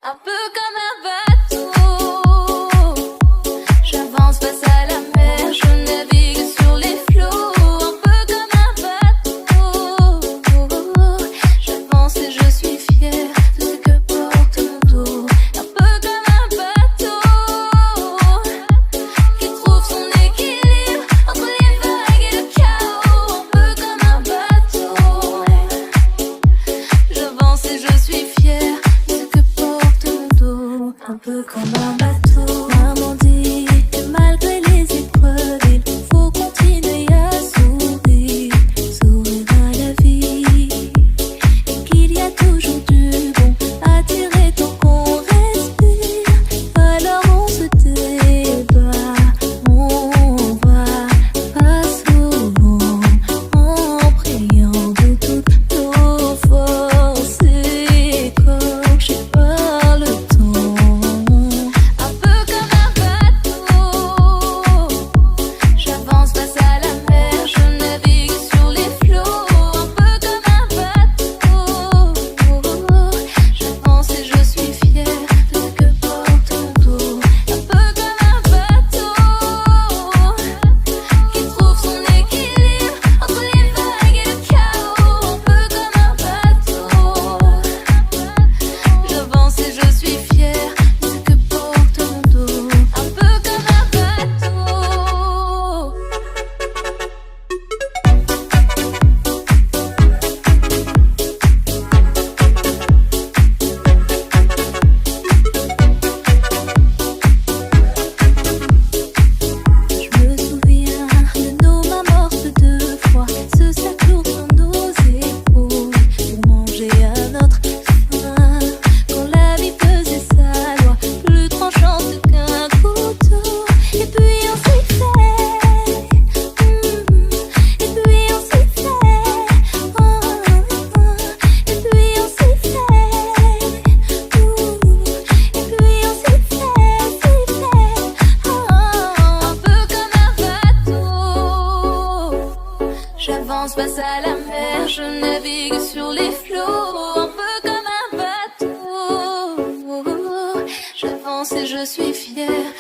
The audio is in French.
un peu comme un bateau. J'avance face à la mer, je navigue sur les flots, un peu comme un bateau. J'avance et je suis fière de ce que porte mon dos, un peu comme un bateau qui trouve son équilibre entre les vagues et le chaos, un peu comme un bateau. J'avance et je suis fière de ce que porte mon dos, un peu comme un bateau. Maman dit que malgré les épreuves, il faut continuer à sourire, sourire à la vie, et qu'il y a toujours du bon à tirer tant qu'on respire. Alors on se débat, on va pas souvent en priant de toutes nos forces écorchées par le temps, un peu comme un bateau. J'avance face à la mer, je navigue sur les flots, un peu comme un bateau. J'avance et je suis fière de ce que porte mon dos, un peu comme un bateau qui trouve son équilibre entre les vagues et le chaos, un peu comme un bateau. J'avance et je suis fière de ce que porte mon dos, un peu comme un bateau. Je me souviens de nos mains mortes deux fois, ce sac lourd sur nos épaules pour manger à notre faim. Quand la vie faisait sa loi, plus tranchante qu'un couteau. Et puis on s'y fait, et puis on s'y fait, et puis on s'y fait, et puis on s'y fait, un peu comme un bateau. J'avance face à la mer, je navigue sur les flots, un peu comme un bateau. J'avance et je suis fière